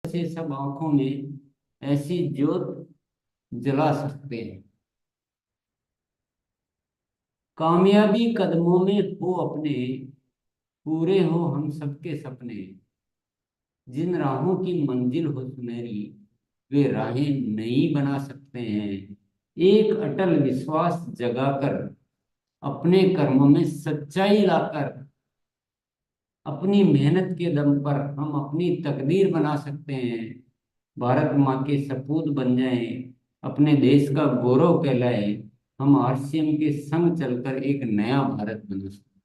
से सब आंखों में ऐसी ज्योत जला सकते हैं। कामयाबी कदमों में हो अपने, पूरे हो हम सबके सपने। जिन राहों की मंजिल हो सुनहरी, वे राहें नई बना सकते हैं। एक अटल विश्वास जगाकर, अपने कर्मों में सच्चाई लाकर, अपनी मेहनत के दम पर हम अपनी तकदीर बना सकते हैं। भारत माँ के सपूत बन जाएं, अपने देश का गौरव कहलाए। हम आरसीएम के संग चलकर एक नया भारत बना सकते हैं।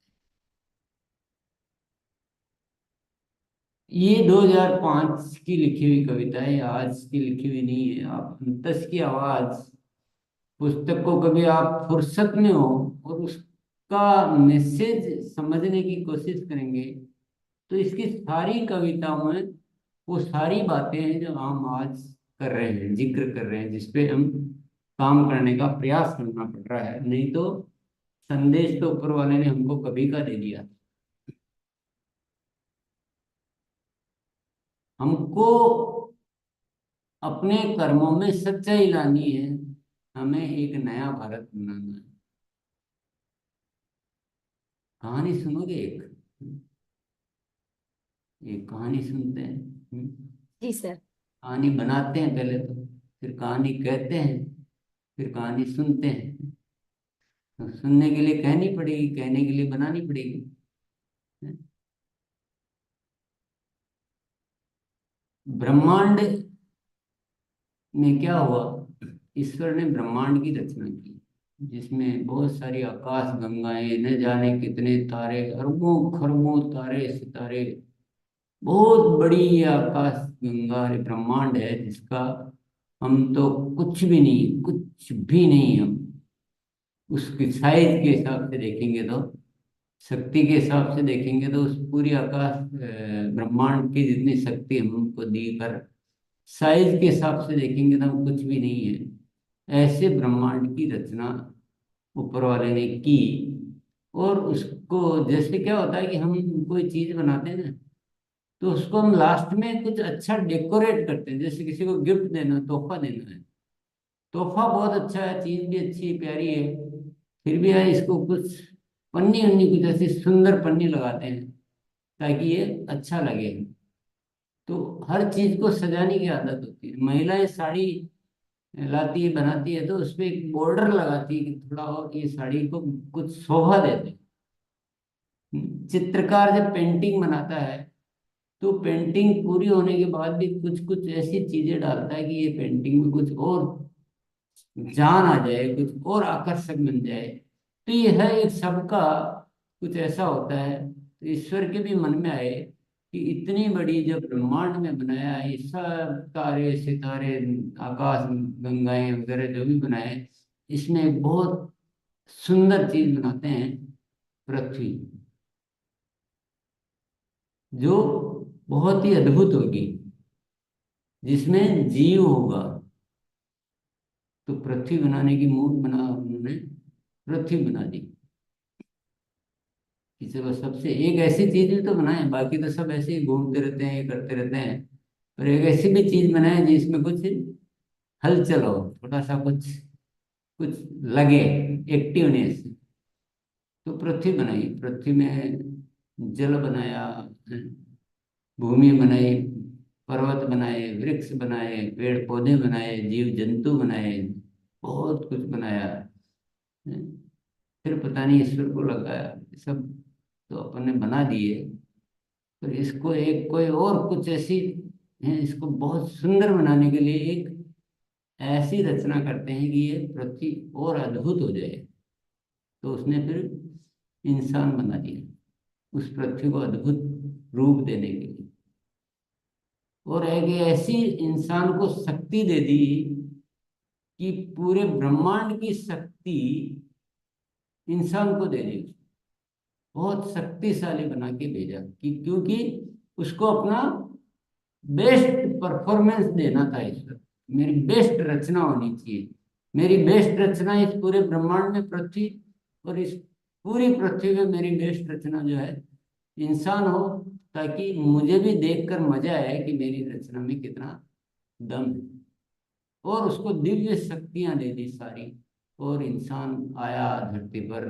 ये 2005 की लिखी हुई कविता है, आज की लिखी हुई नहीं है। आप अंतस की आवाज पुस्तक को कभी आप फुर्सत में हो और उसका मैसेज समझने की कोशिश करेंगे, तो इसकी सारी कविताओं में वो सारी बातें हैं जो हम आज कर रहे हैं, जिक्र कर रहे हैं, जिसपे हम काम करने का प्रयास करना पड़ रहा है। नहीं तो संदेश तो ऊपर वाले ने हमको कभी का दे दिया। हमको अपने कर्मों में सच्चाई लानी है, हमें एक नया भारत बनाना है। कहानी सुनोगे? एक कहानी सुनते हैं। जी सर। कहानी बनाते हैं पहले तो, फिर कहानी कहते हैं, फिर कहानी सुनते हैं। तो सुनने के लिए कहनी पड़ेगी, कहने के लिए बनानी पड़ेगी। ब्रह्मांड में क्या हुआ? ईश्वर ने ब्रह्मांड की रचना की, जिसमें बहुत सारी आकाश गंगाएं, न जाने कितने तारे, अरबों खरबों तारे सितारे। बहुत बड़ी ये आकाश गंगा ब्रह्मांड है, जिसका हम तो कुछ भी नहीं, कुछ भी नहीं हम उसकी साइज के हिसाब से देखेंगे तो, शक्ति के हिसाब से देखेंगे तो उस पूरी आकाश ब्रह्मांड की जितनी शक्ति हम हमको दी, पर साइज के हिसाब से देखेंगे तो हम कुछ भी नहीं है। ऐसे ब्रह्मांड की रचना ऊपर वाले ने की। और उसको, जैसे क्या होता है कि हम कोई चीज बनाते हैं ना, तो उसको हम लास्ट में कुछ अच्छा डेकोरेट करते हैं। जैसे किसी को गिफ्ट देना, तोहफा देना है, तोहफा बहुत अच्छा है, चीज भी अच्छी है, प्यारी है, फिर भी है इसको कुछ पन्नी उन्नी, कुछ ऐसी सुंदर पन्नी लगाते हैं ताकि ये अच्छा लगे। तो हर चीज को सजाने की आदत होती है। महिलाएं साड़ी लाती है, बनाती है, तो उसपे एक बॉर्डर लगाती है कि थोड़ा और ये साड़ी को कुछ शोभा देते। चित्रकार जब पेंटिंग बनाता है, तो पेंटिंग पूरी होने के बाद भी कुछ कुछ ऐसी चीजें डालता है कि ये पेंटिंग में कुछ और जान आ जाए, कुछ और आकर्षक बन जाए। तो ये है एक सबका कुछ ऐसा होता है। तो ईश्वर के भी मन में आए कि इतनी बड़ी जब ब्रह्मांड में बनाया, ये सब तारे सितारे, आकाश गंगाएं वगैरह जो भी बनाए, इसमें एक बहुत सुंदर चीज बनाते हैं, पृथ्वी, जो बहुत ही अद्भुत होगी, जिसमें जीव होगा। तो पृथ्वी बनाने की मूड बना उन्होंने, पृथ्वी बना दी कि चलो सबसे एक ऐसी चीज भी तो बनाए, बाकी तो सब ऐसे ही घूमते रहते हैं, ये करते रहते हैं, पर एक ऐसी भी चीज बनाए जिसमें कुछ हलचल हो, थोड़ा सा कुछ कुछ लगे, एक्टिवनेस। तो पृथ्वी बनाई, पृथ्वी में जल बनाया, भूमि बनाई, पर्वत बनाए, वृक्ष बनाए, पेड़ पौधे बनाए, जीव जंतु बनाए, बहुत कुछ बनाया। फिर पता नहीं ईश्वर को लगाया, ये सब तो अपन ने बना दिए, पर इसको एक कोई और कुछ ऐसी है, इसको बहुत सुंदर बनाने के लिए एक ऐसी रचना करते हैं कि ये पृथ्वी और अद्भुत हो जाए। तो उसने फिर इंसान बना दिया, उस पृथ्वी को अद्भुत रूप देने के लिए। और एक ऐसी इंसान को शक्ति दे दी कि पूरे ब्रह्मांड की शक्ति इंसान को दे दी। बहुत शक्तिशाली बना के भेजा कि क्योंकि उसको अपना बेस्ट परफॉर्मेंस देना था ईश्वर। मेरी बेस्ट रचना होनी चाहिए, मेरी बेस्ट रचना इस पूरे ब्रह्मांड में पृथ्वी, और इस पूरी पृथ्वी में मेरी बेस्ट रचना जो है इंसान हो। ताकि मुझे भी देखकर मजा आए कि मेरी रचना में कितना दम है। और उसको दिव्य शक्तियां दे दी सारी। और इंसान आया धरती पर,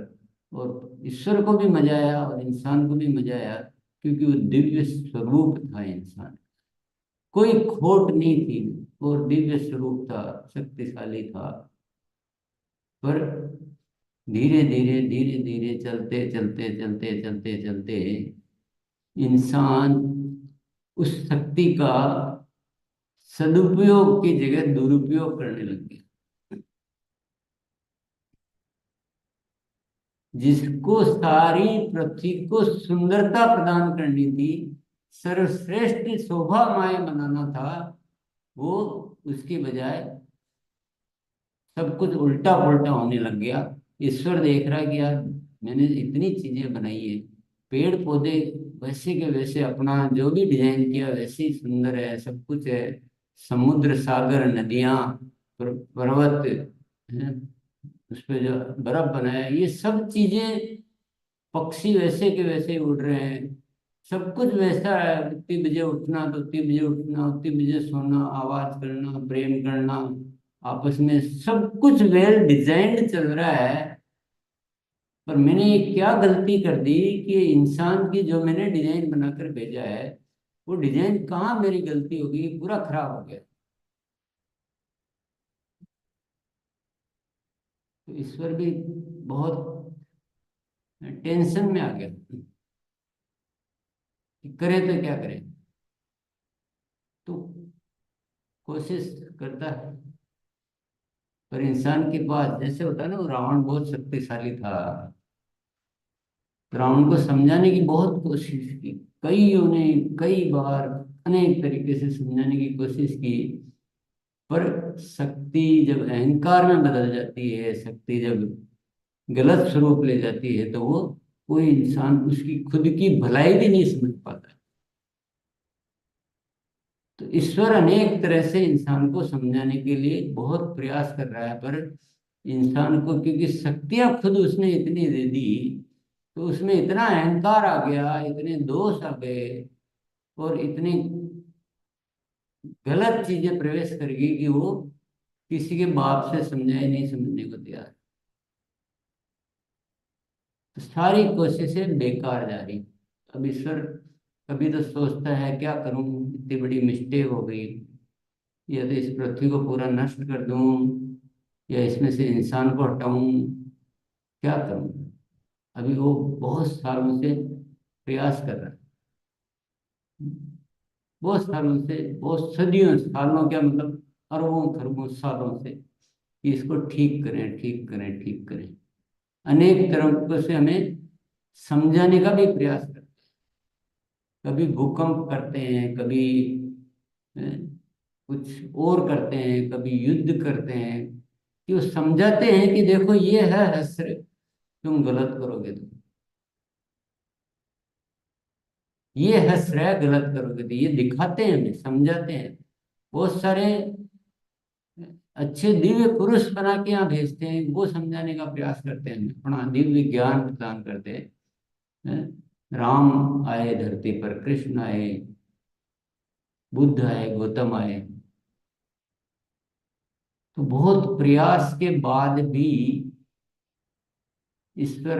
और ईश्वर को भी मजा आया और इंसान को भी मजा आया, क्योंकि वो दिव्य स्वरूप था इंसान। कोई खोट नहीं थी, और दिव्य स्वरूप था, शक्तिशाली था। पर धीरे धीरे धीरे धीरे चलते चलते चलते चलते चलते इंसान उस शक्ति का सदुपयोग की जगह दुरुपयोग करने लग गया। जिसको सारी पृथ्वी को सुंदरता प्रदान करनी थी, सर्वश्रेष्ठ शोभामय बनाना था, वो उसकी बजाय सब कुछ उल्टा पुल्टा होने लग गया। ईश्वर देख रहा है कि यार, मैंने इतनी चीजें बनाई है, पेड़ पौधे वैसे के वैसे, अपना जो भी डिजाइन किया वैसे ही सुंदर है, सब कुछ है। समुद्र सागर नदियां पर्वत हैं, उस पे जो बर्फ बनाया, ये सब चीजें, पक्षी वैसे के वैसे ही उड़ रहे हैं। सब कुछ वैसा है, उतनी बजे उठना तो उतनी बजे उठना, उतनी बजे सोना, आवाज करना, प्रेम करना आपस में, सब कुछ वेल डिजाइंड चल रहा है। पर मैंने ये क्या गलती कर दी कि इंसान की जो मैंने डिजाइन बनाकर भेजा है, वो डिजाइन कहाँ मेरी गलती होगी, पूरा खराब हो गया। तो ईश्वर भी बहुत टेंशन में आ गया कि करे तो क्या करे। तो कोशिश करता है, पर इंसान के पास जैसे होता है ना, वो रावण बहुत शक्तिशाली था। रावण को समझाने की बहुत कोशिश की, कईयों ने कई बार अनेक तरीके से समझाने की कोशिश की। पर शक्ति जब अहंकार में बदल जाती है, शक्ति जब गलत स्वरूप ले जाती है, तो वो कोई इंसान उसकी खुद की भलाई भी नहीं समझ पाता। तो ईश्वर अनेक तरह से इंसान को समझाने के लिए बहुत प्रयास कर रहा है, पर इंसान को क्योंकि शक्तियां खुद उसने इतनी दे दी, तो उसमें इतना अहंकार आ गया, इतने दोष आ गए, और इतनी गलत चीजें प्रवेश कर गई कि वो किसी के बाप से समझाए नहीं समझने को तैयार। तो सारी कोशिशें बेकार जा रही। अब ईश्वर कभी तो सोचता है क्या करूं, इतनी बड़ी मिस्टेक हो गई, या तो इस पृथ्वी को पूरा नष्ट कर दूं, या इसमें से इंसान को हटाऊं, क्या करूं। अभी वो बहुत सालों से प्रयास कर रहा है, बहुत सालों से, बहुत सदियों, सालों क्या मतलब अरबों खरबों सालों से, कि इसको ठीक करें, ठीक करें, ठीक करें। अनेक तरीकों से हमें समझाने का भी प्रयास करते हैं। कभी भूकंप करते हैं, कभी अ, कुछ और करते हैं, कभी युद्ध करते हैं, कि वो समझाते हैं कि देखो ये है हस्र, तुम गलत करोगे तो ये हस्र है, गलत करोगे तो ये दिखाते हैं, हमें समझाते हैं। बहुत सारे अच्छे दिव्य पुरुष बना के यहाँ भेजते हैं, वो समझाने का प्रयास करते हैं, हमें अपना दिव्य ज्ञान प्रदान करते हैं। राम आए धरती पर, कृष्ण आए, बुद्ध आए, गौतम आए, तो बहुत प्रयास के बाद भी ईश्वर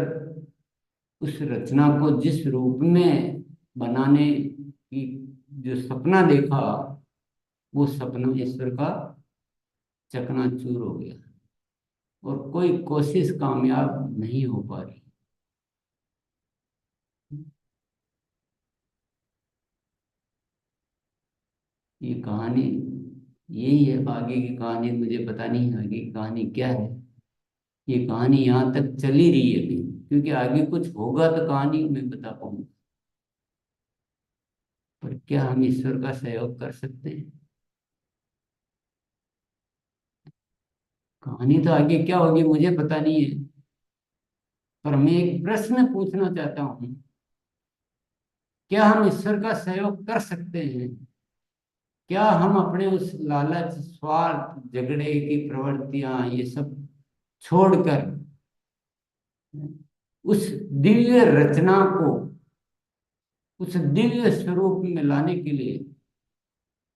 उस रचना को जिस रूप में बनाने की जो सपना देखा, वो सपना ईश्वर का चकनाचूर हो गया, और कोई कोशिश कामयाब नहीं हो पा रही। ये कहानी यही है, आगे की कहानी मुझे पता नहीं आगे की कहानी क्या है। ये कहानी यहाँ तक चली रही है अभी, क्योंकि आगे कुछ होगा तो कहानी मैं बता पाऊंगा। पर क्या हम ईश्वर का सहयोग कर सकते हैं? कहानी तो आगे क्या होगी मुझे पता नहीं है, पर मैं एक प्रश्न पूछना चाहता हूँ, क्या हम ईश्वर का सहयोग कर सकते हैं? क्या हम अपने उस लालच, स्वार्थ, झगड़े की प्रवृत्तियां, ये सब छोड़कर उस दिव्य रचना को, उस दिव्य स्वरूप में लाने के लिए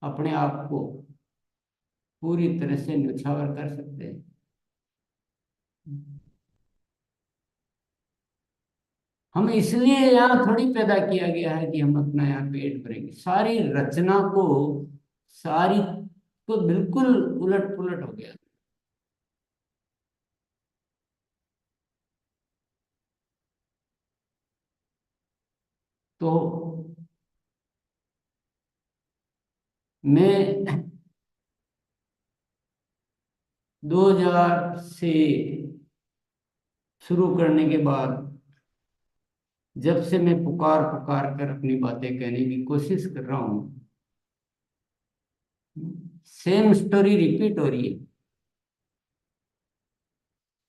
अपने आप को पूरी तरह से न्यौछावर कर सकते हैं। हम इसलिए यहाँ थोड़ी पैदा किया गया है कि हम अपना यहाँ पेट भरेंगे। सारी रचना को, सारी को बिल्कुल उलट पुलट हो गया। तो मैं 2000 से शुरू करने के बाद, जब से मैं पुकार पुकार कर अपनी बातें कहने की कोशिश कर रहा हूँ, सेम स्टोरी रिपीट हो रही है।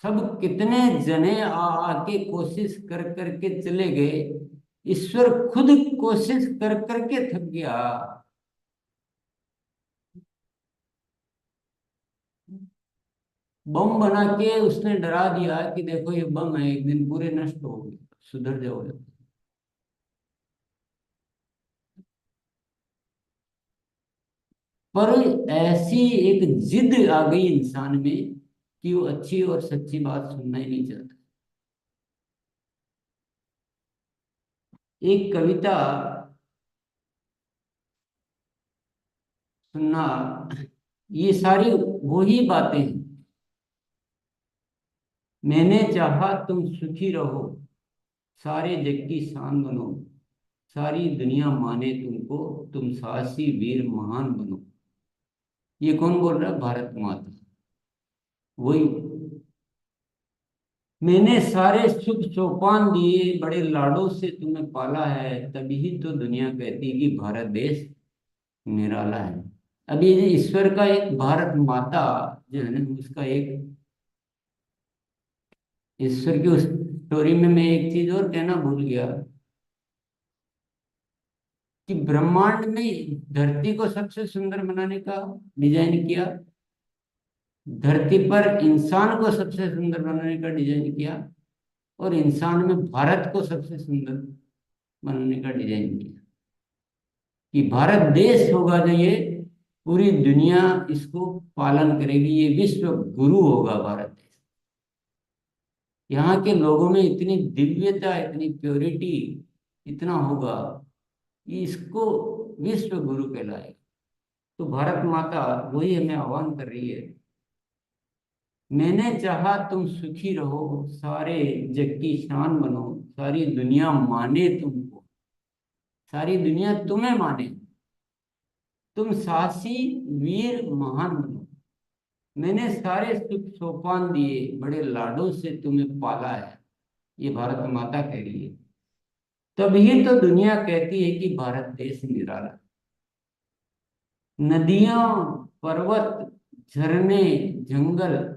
सब कितने जने आके कोशिश कर करके चले गए, ईश्वर खुद कोशिश कर करके थक गया। बम बना के उसने डरा दिया कि देखो ये बम है, एक दिन पूरे नष्ट हो गए, सुधर जाओगे। पर ऐसी एक जिद आ गई इंसान में कि वो अच्छी और सच्ची बात सुनना ही नहीं चाहता। एक कविता सुनना, ये सारी वही बातें हैं। मैंने चाहा तुम सुखी रहो, सारे जग की शान बनो, सारी दुनिया माने तुमको, तुम साहसी वीर महान बनो। ये कौन बोल रहा है? भारत माता। वही, मैंने सारे सुख सोपान दिए, बड़े लाडों से तुम्हें पाला है, तभी तो दुनिया कहती है कि भारत देश निराला है। अब ये जो ईश्वर का एक भारत माता जो है ना, उसका एक, ईश्वर की उस स्टोरी में मैं एक चीज और कहना भूल गया कि ब्रह्मांड में धरती को सबसे सुंदर बनाने का डिजाइन किया, धरती पर इंसान को सबसे सुंदर बनाने का डिजाइन किया, और इंसान में भारत को सबसे सुंदर बनाने का डिजाइन किया कि भारत देश होगा जो ये पूरी दुनिया इसको पालन करेगी, ये विश्व गुरु होगा भारत देश। यहाँ के लोगों में इतनी दिव्यता, इतनी प्योरिटी, इतना होगा कि इसको विश्व गुरु कहलाएगा। तो भारत माता वही हमें आह्वान कर रही है, मैंने चाहा तुम सुखी रहो, सारे जग की शान बनो, सारी दुनिया माने तुमको, सारी दुनिया तुम्हें माने, तुम साहसी वीर महान बनो। मैंने सारे सुख सोपान दिए, बड़े लाडों से तुम्हें पाला है। ये भारत माता कह रही है। तभी तो दुनिया कहती है कि भारत देश निराला। नदियां, पर्वत, झरने, जंगल,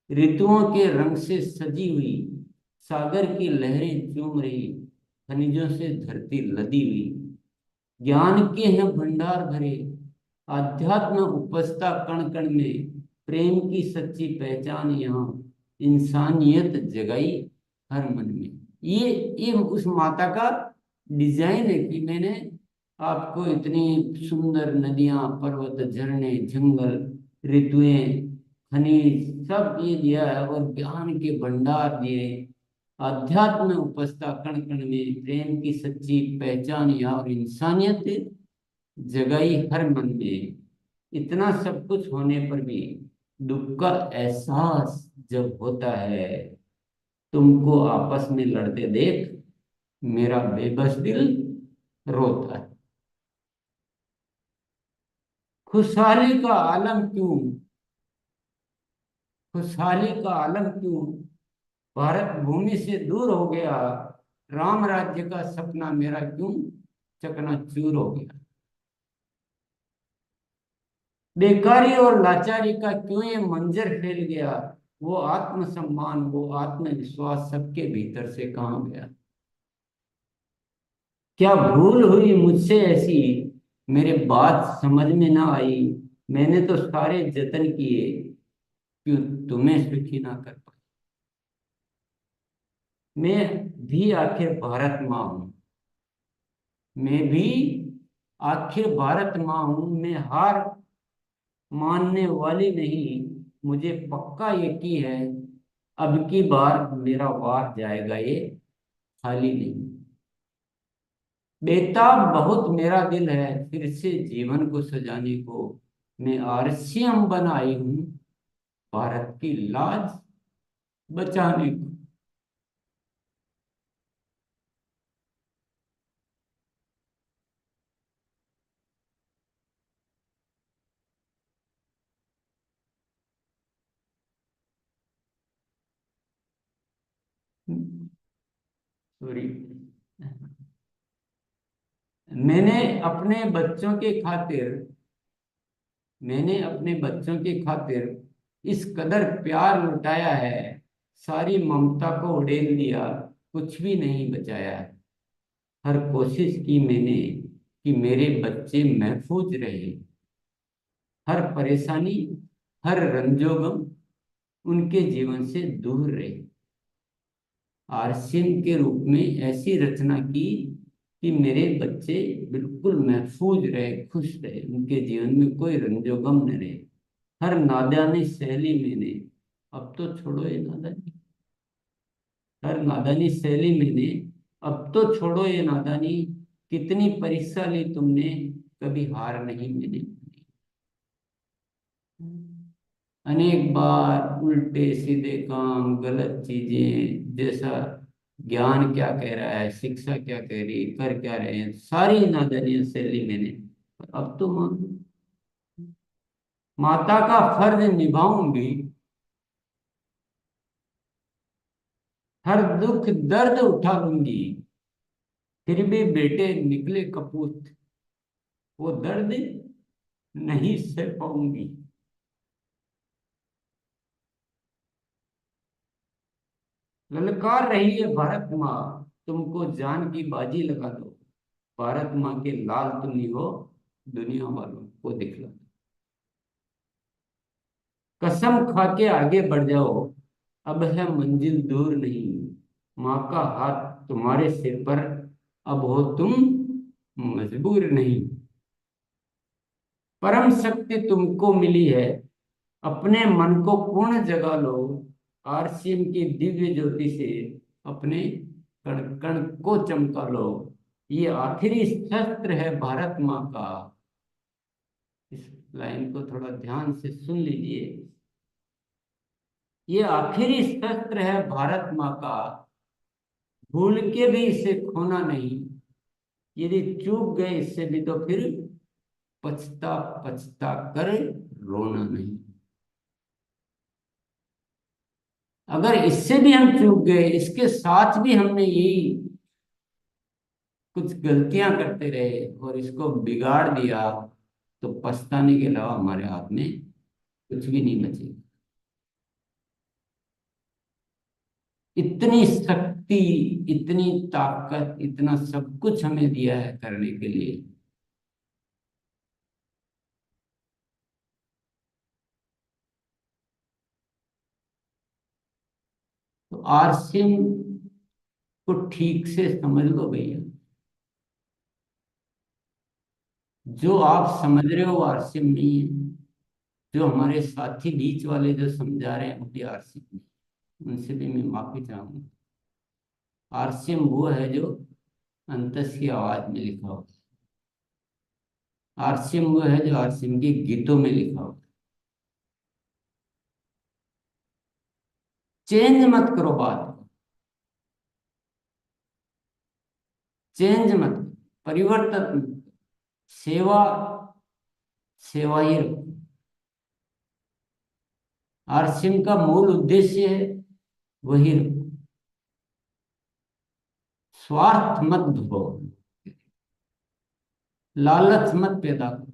ऋतुओं के रंग से सजी हुई, सागर की लहरें चूम रही, खनिजों से धरती लदी हुई, ज्ञान के हैं भंडार भरे, आध्यात्म उपजता कण कण में, प्रेम की सच्ची पहचान यहाँ, इंसानियत जगाई हर मन में। ये उस माता का डिजाइन है कि मैंने आपको इतनी सुंदर नदियां, पर्वत, झरने, जंगल, ऋतुएं, खनिज सब ये दिया है, और ज्ञान के भंडार दिए, अध्यात्म उपजता कण कण में, प्रेम की सच्ची पहचान यहाँ, और इंसानियत जगाई हर मन में। इतना सब कुछ होने पर भी दुख का एहसास जब होता है, तुमको आपस में लड़ते देख मेरा बेबस दिल रोता है। खुशहाली का आलम क्यों, खुशहाली का आलम क्यों, भारत भूमि से दूर हो गया, राम राज्य का सपना मेरा क्यों चकनाचूर हो गया। बेकारी और लाचारी का क्यों ये मंजर फैल गया, वो आत्मसम्मान, वो आत्मविश्वास सबके भीतर से कहाँ गया। क्या भूल हुई मुझसे ऐसी, मेरे बात समझ में ना आई, मैंने तो सारे जतन किए, क्यों तुम्हें सुखी ना कर पाई। मैं भी आखिर भारत माँ हूँ, मैं भी आखिर भारत माँ हूं, मैं हार मानने वाली नहीं। मुझे पक्का यकीन है, अब की बार मेरा वार जाएगा ये खाली नहीं। बेताब बहुत मेरा दिल है फिर से जीवन को सजाने को। मैं आरसीएम बन आई हूँ भारत की लाज बचाने को। सॉरी। मैंने अपने बच्चों के खातिर मैंने अपने बच्चों की खातिर इस कदर प्यार लुटाया है, सारी ममता को उड़ेल दिया, कुछ भी नहीं बचाया है। हर कोशिश की मैंने कि मेरे बच्चे महफूज रहे, हर परेशानी, हर रंजोगम उनके जीवन से दूर रहे। आरसीएम के रूप में ऐसी रचना की कि मेरे बच्चे बिल्कुल महफूज रहे, खुश रहे, उनके जीवन में कोई रंजोगम न रहे। हर नादानी सहेली मैंने, अब तो छोड़ो ये नादानी, हर नादानी सहेली मैंने, अब तो छोड़ो ये नादानी। कितनी परीक्षा ली तुमने, कभी हार नहीं मैंने। अनेक बार उल्टे सीधे काम, गलत चीजें, जैसा ज्ञान क्या कह रहा है, शिक्षा क्या कह रही है, कर क्या रहे हैं, सारी नादानियां सहेली मैंने। अब तो माता का फर्ज निभाऊंगी, हर दुख दर्द उठा लूंगी। फिर भी बेटे निकले कपूत, वो दर्द नहीं सह पाऊंगी। ललकार रही है भारत माँ, तुमको जान की बाजी लगा दो। भारत माँ के लाल तुम ही हो, दुनिया वालों को दिखला दो। कसम खा के आगे बढ़ जाओ, अब है मंजिल दूर नहीं। माँ का हाथ तुम्हारे सिर पर, अब हो तुम मजबूर नहीं। परम शक्ति तुमको मिली है, अपने मन को पूर्ण जगा लो। आरसीएम की दिव्य ज्योति से अपने कण कण को चमका लो। ये आखिरी शस्त्र है भारत माँ का। इस लाइन को थोड़ा ध्यान से सुन लीजिए। ये आखिरी शस्त्र है भारत माँ का, भूल के भी इसे खोना नहीं। यदि चूक गए इससे भी तो फिर पछता पछता कर रोना नहीं। अगर इससे भी हम चूक गए, इसके साथ भी हमने यही कुछ गलतियां करते रहे और इसको बिगाड़ दिया, तो पछताने के अलावा हमारे हाथ में कुछ भी नहीं बचेगा। इतनी शक्ति, इतनी ताकत, इतना सब कुछ हमें दिया है करने के लिए। तो आरसीएम को ठीक से समझ लो भैया। जो आप समझ रहे हो वो आरसीएम नहीं है। जो हमारे साथी बीच वाले जो समझा रहे हैं वो भी आरसीएम नहीं। उनसे भी मैं माफी चाहूंगा। आरसीएम वो है जो अंतस की आवाज में लिखा हो। आरसीएम वो है जो आरसीएम के गीतों में लिखा हो। चेंज मत करो बात को, चेंज मत, परिवर्तन मत। सेवा, सेवा ही रखो। आरसीएम का मूल उद्देश्य है वही रखो। स्वार्थ मत भो, लालच मत पैदा करो।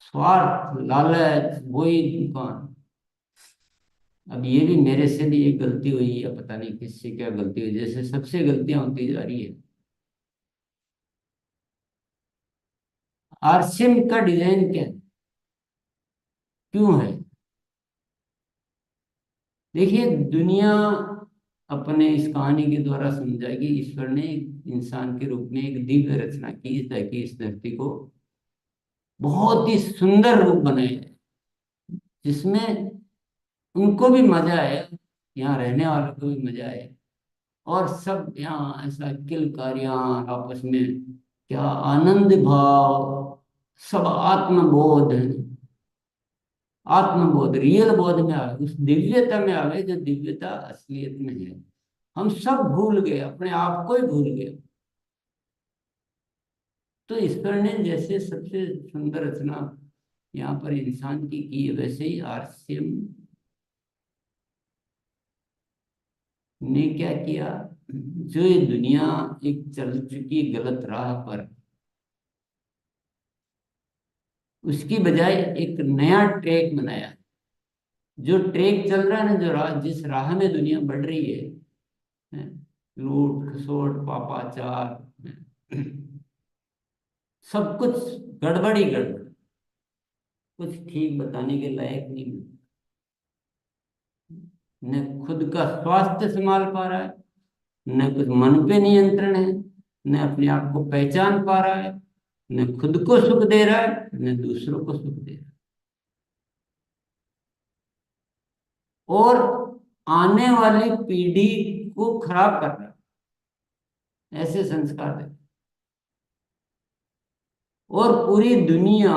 स्वार्थ, लालच, वही दुकान। अब ये भी मेरे से भी एक गलती हुई है, पता नहीं किससे क्या गलती हुई, जैसे सबसे गलतियां होती जा रही है। आरसीएम का डिजाइन क्या है, क्यों है? देखिए, दुनिया अपने इस कहानी के द्वारा समझा कि ईश्वर ने इंसान के रूप में एक दिव्य रचना की ताकि इस धरती को बहुत ही सुंदर रूप बनाया, जिसमें उनको भी मजा आए, यहाँ रहने वालों को भी मजा आए, और सब यहाँ ऐसा किलकारियां आपस में, क्या आनंद भाव, सब आत्मबोध, आत्मबोध रियल बोध में आवे, उस दिव्यता में आवे जो दिव्यता असलियत में है। हम सब भूल गए, अपने आप को ही भूल गए। तो ईश्वर ने जैसे सबसे सुंदर रचना यहाँ पर इंसान की है, वैसे ही आरसीएम ने क्या किया, जो ये दुनिया एक चल चुकी गलत राह पर, उसकी बजाय एक नया ट्रैक बनाया। जो ट्रैक चल रहा है ना, जो राह, जिस राह में दुनिया बढ़ रही है, लूट खसोट पापाचार, है, सब कुछ गड़बड़ ही गड़बड़, कुछ ठीक बताने के लायक नहीं। न खुद का स्वास्थ्य संभाल पा रहा है, न कुछ मन पे नियंत्रण है, न अपने आप को पहचान पा रहा है, न खुद को सुख दे रहा है, न दूसरों को सुख दे रहा है, और आने वाली पीढ़ी को खराब कर रहा है, ऐसे संस्कार दे, और पूरी दुनिया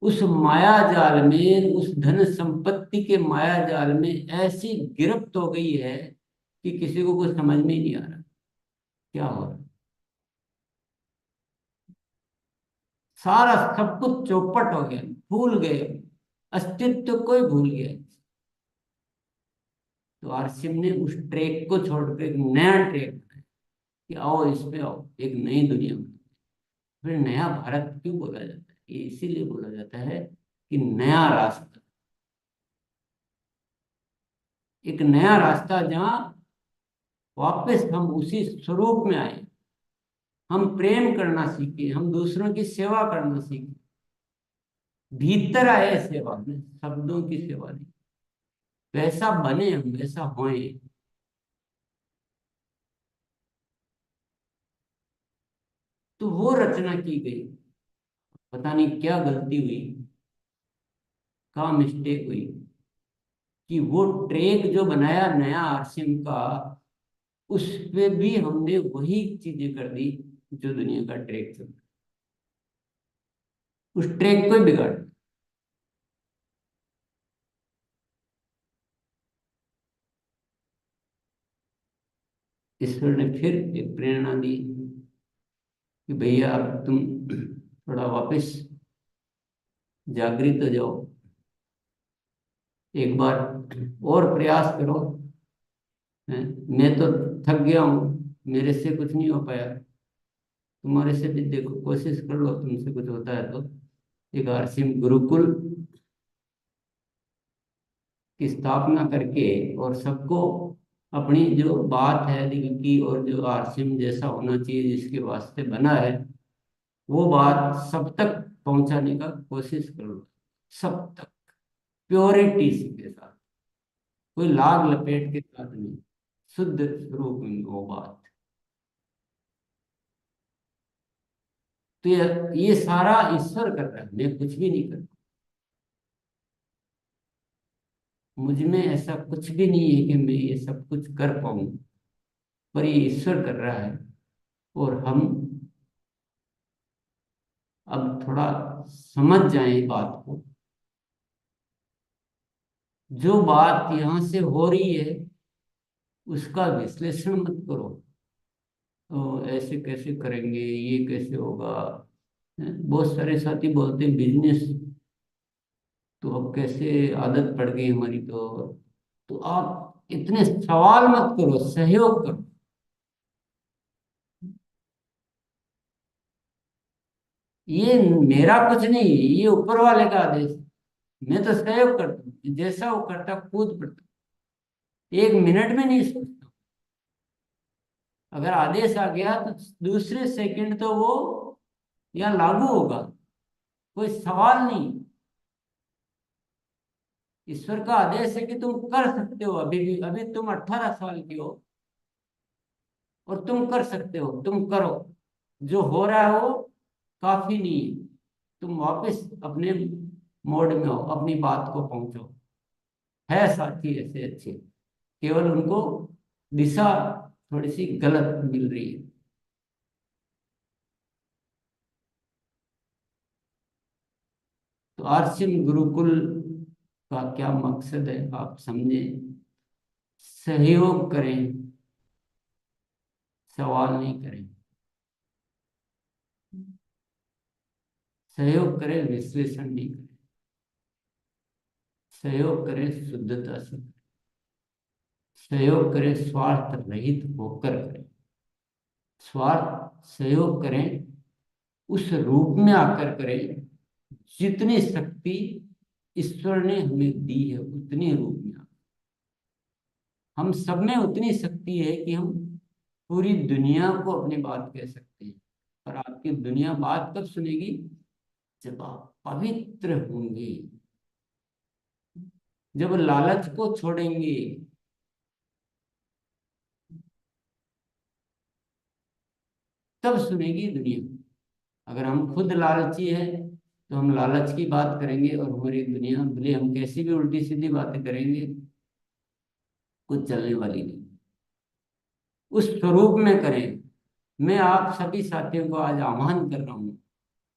उस माया जाल में, उस धन संपत्ति के माया जाल में ऐसी गिरफ्त हो गई है कि किसी को कुछ समझ में ही नहीं आ रहा क्या हो रहा है। सारा सब कुछ चौपट हो गया, भूल गए, अस्तित्व को ही भूल गया। तो आरसीएम ने उस ट्रैक को छोड़कर एक नया ट्रैक बनाया कि आओ इस पे आओ, एक नई दुनिया में। फिर नया भारत क्यों बोला जाता है, ये इसीलिए बोला जाता है कि नया रास्ता, एक नया रास्ता जहां वापस हम उसी स्वरूप में आए, हम प्रेम करना सीखे, हम दूसरों की सेवा करना सीखे, भीतर आए सेवा में, शब्दों की सेवा नहीं, वैसा बने, हम वैसा होए। तो वो रचना की गई, पता नहीं क्या गलती हुई, कहाँ मिस्टेक हुई, कि वो ट्रैक जो बनाया नया आरसीएम का, उस पे भी हमने वही चीजें कर दी जो दुनिया का ट्रैक चल रहा है, उस ट्रैक को ही बिगाड़ दिया। ईश्वर ने फिर एक प्रेरणा दी कि भैया अब तुम थोड़ा वापस जागृत हो जाओ, एक बार और प्रयास करो, हैं? मैं तो थक गया हूँ, मेरे से कुछ नहीं हो पाया, तुम्हारे से भी देखो, कोशिश कर लो, तुमसे कुछ होता है तो। एक आरसीएम गुरुकुल की स्थापना करके, और सबको अपनी जो बात है दिल की, और जो आरसीएम जैसा होना चाहिए जिसके वास्ते बना है, वो बात सब तक पहुंचाने का कोशिश करो, सब तक, प्योरिटी के साथ, कोई लाग लपेट के साथ नहीं, शुद्ध स्वरूप में वो बात। तो ये सारा ईश्वर कर रहा है, मैं कुछ भी नहीं कर, मुझ में ऐसा कुछ भी नहीं है कि मैं ये सब कुछ कर पाऊं, पर ये ईश्वर कर रहा है। और हम अब थोड़ा समझ जाएं बात को, जो बात यहाँ से हो रही है उसका विश्लेषण मत करो, तो ऐसे कैसे करेंगे, ये कैसे होगा, बहुत सारे साथी बोलते हैं बिजनेस, तो अब कैसे आदत पड़ गई हमारी, तो आप इतने सवाल मत करो, सहयोग करो। ये मेरा कुछ नहीं, ये ऊपर वाले का आदेश है। मैं तो सहयोग करता हूँ, जैसा वो करता कूद पड़ता, एक मिनट में नहीं सोचता। अगर आदेश आ गया तो दूसरे सेकंड तो वो यहाँ लागू होगा, कोई सवाल नहीं। ईश्वर का आदेश है कि तुम कर सकते हो, अभी भी, अभी तुम 18 साल की हो और तुम कर सकते हो, तुम करो। जो हो रहा है वो काफी नहीं है, तुम वापस अपने मोड में हो, अपनी बात को पहुंचो। है साथी ऐसे अच्छे, केवल उनको दिशा थोड़ी सी गलत मिल रही है। तो आर्षिम गुरुकुल का क्या मकसद है आप समझे। सहयोग करें, सवाल नहीं करें। सहयोग करें, विश्लेषण नहीं करें। सहयोग करें, शुद्धता से। सहयोग करें, स्वार्थ रहित होकर करें। स्वार्थ सहयोग करें, उस रूप में आकर करें जितनी शक्ति ईश्वर ने हमें दी है, उतनी रूप में हम सब में उतनी शक्ति है कि हम पूरी दुनिया को अपनी बात कह सकते हैं। और आपकी दुनिया बात कब सुनेगी, जब आप पवित्र होंगे, जब लालच को छोड़ेंगे। तब सुनेगी दुनिया। अगर हम खुद लालची है तो हम लालच की बात करेंगे और हमारी दुनिया भले हम कैसी भी उल्टी सीधी बातें करेंगे, कुछ चलने वाली नहीं। उस स्वरूप में करें। मैं आप सभी साथियों को आज आह्वान कर रहा हूँ,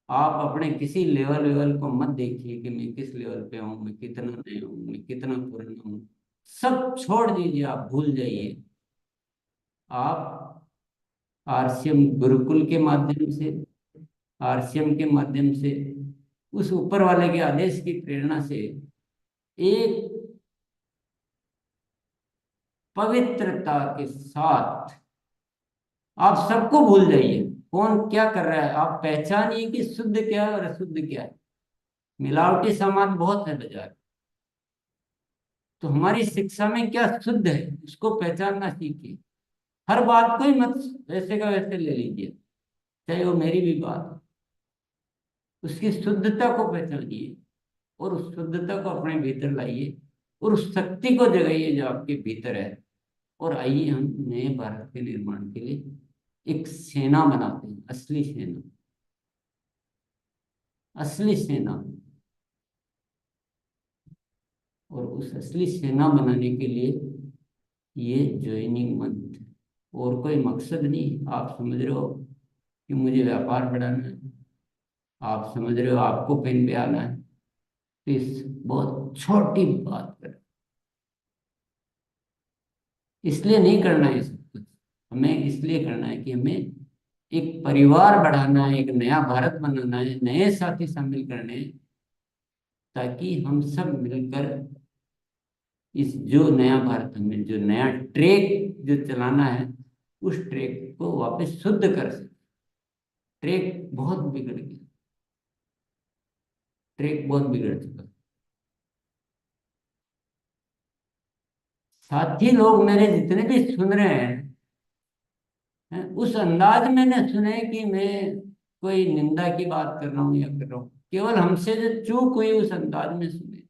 आप अपने किसी लेवल लेवल को मत देखिए कि मैं किस लेवल पे हूँ, मैं कितना नया हूँ, मैं कितना पुराना हूँ। सब छोड़ दीजिए, आप भूल जाइए। आप आरसीएम गुरुकुल के माध्यम से, आरसीएम के माध्यम से, उस ऊपर वाले के आदेश की प्रेरणा से एक पवित्रता के साथ आप सबको भूल जाइए। कौन क्या कर रहा है आप पहचानिए कि शुद्ध क्या है और अशुद्ध क्या है। मिलावटी सामान बहुत है बाजार। तो हमारी शिक्षा में क्या शुद्ध है उसको पहचानना सीखिए। हर बात को ही मत वैसे का वैसे ले लीजिए, चाहे वो मेरी भी बात हो। उसकी शुद्धता को पहचानिए और उस शुद्धता को अपने भीतर लाइए और उस शक्ति को जगाइए जो आपके भीतर है। और आइए हम नए भारत के निर्माण के लिए एक सेना बनाते हैं, असली सेना। असली सेना। और उस असली सेना बनाने के लिए ये ज्वाइनिंग मंथ, और कोई मकसद नहीं। आप समझ रहे हो कि मुझे व्यापार बढ़ाना है, आप समझ रहे हो आपको पेन पे आना है, तो इस बहुत छोटी बात कर, इसलिए नहीं करना है सब कुछ। हमें इसलिए करना है कि हमें एक परिवार बढ़ाना है, एक नया भारत बनाना है, नए साथी शामिल करने हैं, ताकि हम सब मिलकर इस जो नया भारत, हमें जो नया ट्रैक जो चलाना है, उस ट्रैक को वापस शुद्ध कर सके। ट्रैक बहुत बिगड़ गया, ट्रैक बहुत बिगड़ चुका। साथी लोग मेरे जितने भी सुन रहे हैं, उस अंदाज में न सुने कि मैं कोई निंदा की बात कर रहा हूँ या कर रहा हूँ। केवल हमसे जो चूक हुई उस अंदाज में सुने।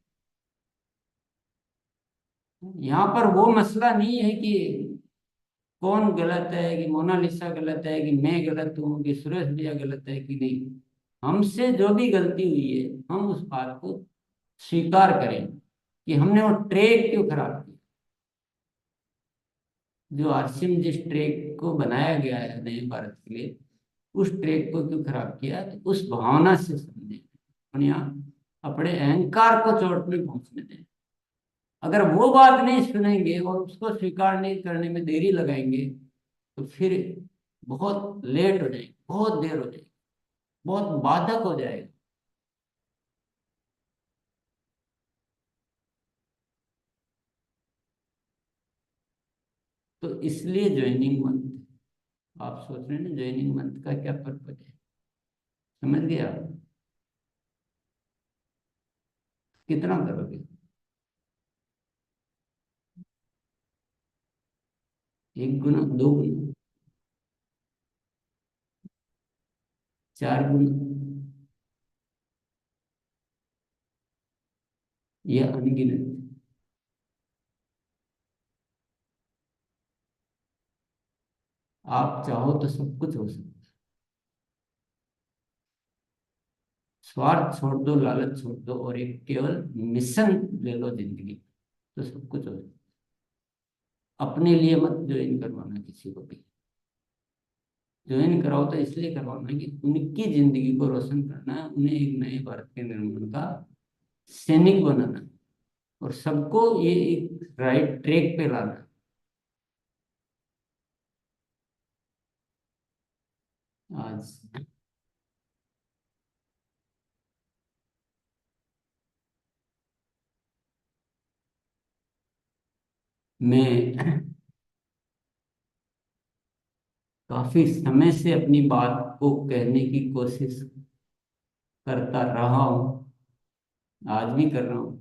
यहाँ पर वो मसला नहीं है कि कौन गलत है, कि मोनालिसा गलत है, कि मैं गलत हूँ, कि सुरेश भैया गलत है कि नहीं। हमसे जो भी गलती हुई है हम उस बात को स्वीकार करें कि हमने वो ट्रैक क्यों खराब किया। जो आरसीएम जिस ट्रैक को बनाया गया है नए भारत के लिए, उस ट्रैक को क्यों खराब किया, तो उस भावना से समझें और यहाँ अपने अहंकार को चोट में पहुंचने दें। अगर वो बात नहीं सुनेंगे और उसको स्वीकार नहीं करने में देरी लगाएंगे, तो फिर बहुत लेट हो जाएगी, बहुत देर हो जाएगी, बहुत बाधक हो जाएगा। तो इसलिए ज्वाइनिंग मंथ। आप सोच रहे हैं ना ज्वाइनिंग मंथ का क्या पर्पज है, समझ गए आप। कितना करोगे, 1 गुना, 2 गुना, 4 गुना। ये अनगिनत। आप चाहो तो सब कुछ हो सकता है। स्वार्थ छोड़ दो, लालच छोड़ दो, और एक केवल मिशन ले लो जिंदगी, तो सब कुछ हो सकता है। अपने लिए मत ज्वाइन करवाना किसी को भी। ज्वाइन कराओ तो इसलिए करवाना कि उनकी जिंदगी को रोशन करना है, उन्हें एक नए भारत के निर्माण का सैनिक बनाना है, और सबको ये एक राइट ट्रैक पे लाना है। आज मैं काफी समय से अपनी बात को कहने की कोशिश करता रहा हूँ, आज भी कर रहा हूँ।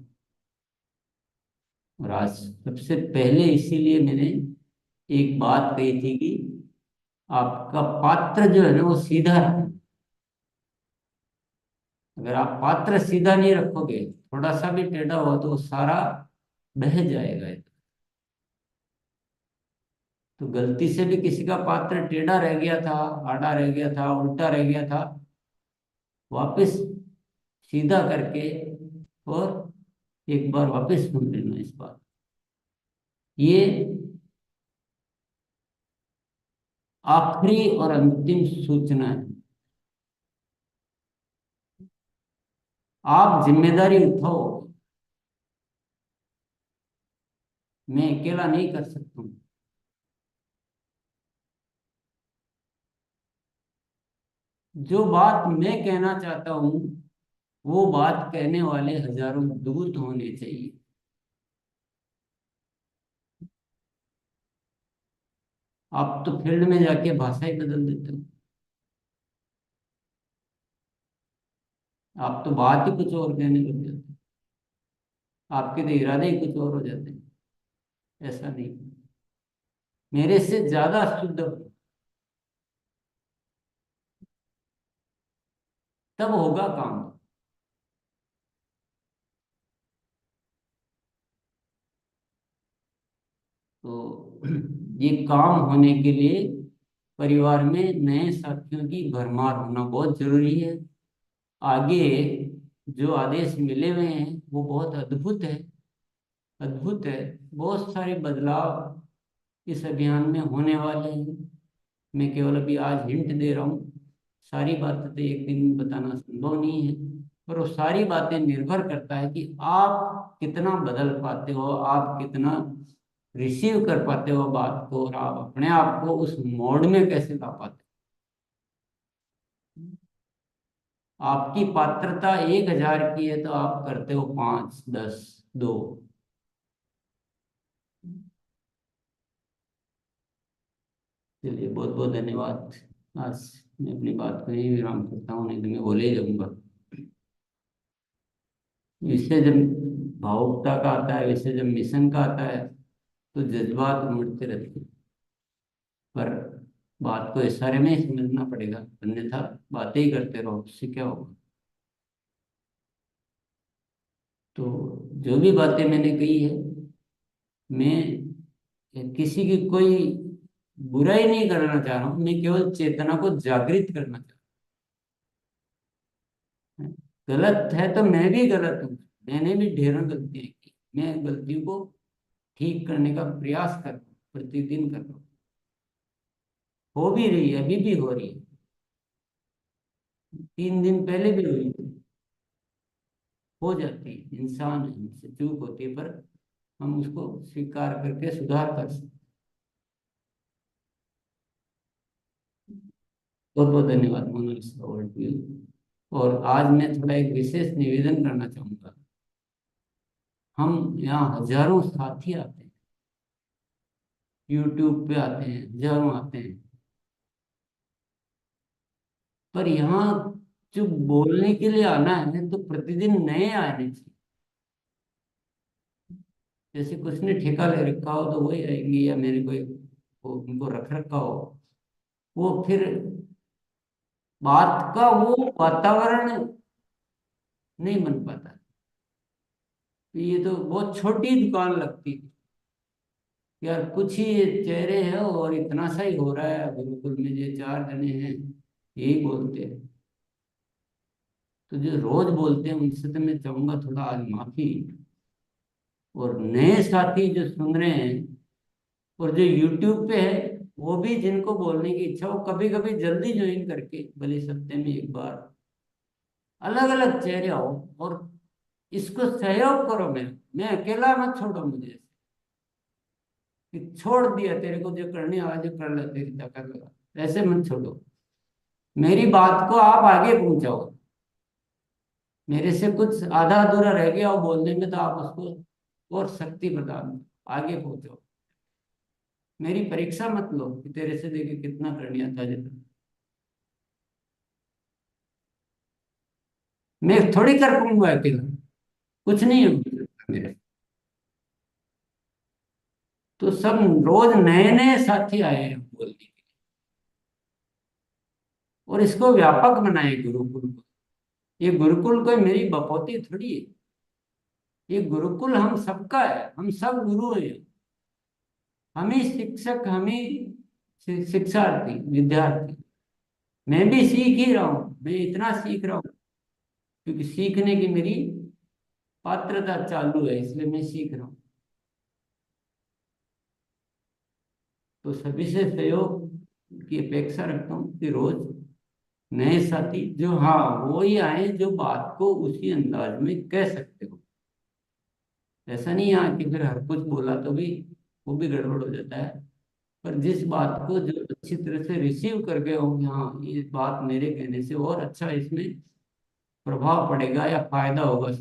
और आज सबसे पहले इसीलिए मैंने एक बात कही थी कि आपका पात्र जो है ना वो सीधा रखें। अगर आप पात्र सीधा नहीं रखोगे, थोड़ा सा भी टेढ़ा हुआ तो वो सारा बह जाएगा। तो गलती से भी किसी का पात्र टेढ़ा रह गया था, आड़ा रह गया था, उल्टा रह गया था, वापस सीधा करके और एक बार वापस सुन लेना इस बात। ये आखिरी और अंतिम सूचना है। आप जिम्मेदारी उठाओ। मैं अकेला नहीं कर सकता हूँ। जो बात मैं कहना चाहता हूँ, वो बात कहने वाले हजारों दूत होने चाहिए। आप तो फील्ड में जाके भाषा ही बदल देते हो। आप तो बात ही कुछ और कहने लग जाते हो। आपके तो इरादे ही कुछ और हो जाते हैं। ऐसा नहीं, मेरे से ज्यादा शुद्ध हो, तब होगा काम। तो ये काम होने के लिए परिवार में नए साथियों की भरमार होना बहुत जरूरी है। आगे जो आदेश मिले हुए हैं वो बहुत अद्भुत है। अद्भुत है। बहुत सारे बदलाव इस अभियान में होने वाले हैं। मैं केवल अभी आज हिंट दे रहा हूँ। सारी बातें तो एक दिन में बताना संभव नहीं है, पर वो सारी बातें निर्भर करता है कि आप कितना बदल पाते हो, आप कितना रिसीव कर पाते हो बात को, और आप अपने आप को उस मोड में कैसे ला पाते हो। आपकी पात्रता 1,000 की है तो आप करते हो 5, 10, 2। चलिए, बहुत बहुत धन्यवाद। आज मैं अपनी बात को यही विराम करता हूँ, नहीं तो मैं बोले ही जाऊंगा। विषय जब भावुकता का आता है, विषय जब मिशन का आता है, तो जज्बात उमड़ते रहते हैं। पर बात को इशारे में ही समझना पड़ेगा, अन्यथा बातें ही करते रहो, उससे क्या होगा। तो जो भी बातें मैंने कही है, मैं किसी की कोई बुराई नहीं करना चाह रहा हूँ, मैं केवल चेतना को जागृत करना चाह रहा हूँ। गलत है तो मैं भी गलत हूँ। मैंने भी ढेरों गलतियां की, मैं गलतियों को ठीक करने का प्रयास कर रहा हूँ, प्रतिदिन कर रहा हूँ। हो भी रही है, अभी भी हो रही है। 3 दिन पहले भी हुई थी। हो जाती है, इंसान है, हमसे चूक होती है, पर हम उसको स्वीकार करके सुधार कर सकते हैं। बहुत बहुत धन्यवाद मोनालिसा, ओवर टू यू। और आज मैं थोड़ा एक विशेष निवेदन करना चाहूंगा। हम यहाँ हजारों साथी आते हैं, यूट्यूब पे आते हैं, हजारों आते हैं, पर यहाँ जो बोलने के लिए आना है तो प्रतिदिन नए आने चाहिए। जैसे कुछ ने ठेका ले रखा हो तो वही आएंगे, या मेरे को वो उनको रख रखा हो, वो फिर बात का वो वातावरण नहीं बन पाता। तो ये तो बहुत छोटी दुकान लगती थी यार, कुछ ही चेहरे हैं और इतना सा ही हो रहा है, गुरुकुल में ये चार जने हैं यही बोलते हैं। तो जो रोज बोलते हैं उनसे तो मैं चाहूंगा थोड़ा आज माफी। और नए साथी जो सुन रहे हैं और जो यूट्यूब पे है, वो भी जिनको बोलने की इच्छा हो कभी कभी जल्दी ज्वाइन करके भले सप्ते में एक बार अलग अलग चेहरे आओ और इसको सहयोग करो। मैं अकेला मत छोड़ो मुझे, कि छोड़ दिया तेरे को जो करने आज कर ले तेरी ताकत लगा, ऐसे मत छोड़ो। मेरी बात को आप आगे पहुंचाओ। मेरे से कुछ आधा अधूरा रह गया हो बोलने में तो आप उसको और शक्ति प्रदान करो, आगे पहुंचो। मेरी परीक्षा मत लो कि तेरे से देखे कितना करने आता है। मैं थोड़ी कर पाऊंगा अकेला, कुछ नहीं है मेरे। तो सब रोज नए नए साथी आए हैं बोलने के लिए, और इसको व्यापक बनाए गुरुकुल को। ये गुरुकुल कोई मेरी बपौती थोड़ी है, ये गुरुकुल हम सबका है, हम सब गुरु हैं। हम ही शिक्षक, हम ही शिक्षार्थी विद्यार्थी। मैं भी सीख ही रहा हूँ, मैं इतना सीख रहा हूँ क्योंकि सीखने की मेरी पात्रता चालू है, इसलिए मैं सीख रहा हूँ। तो सभी से सहयोग की अपेक्षा रखता हूँ कि रोज नए साथी जो, हाँ, वो ही आए जो बात को उसी अंदाज में कह सकते हो। ऐसा नहीं है कि फिर हर कुछ बोला तो भी वो भी गड़बड़ हो जाता है। पर जिस बात को जो अच्छी तरह से रिसीव करके हो कि हाँ ये बात मेरे कहने से और अच्छा इसमें प्रभाव पड़ेगा या फायदा होगा।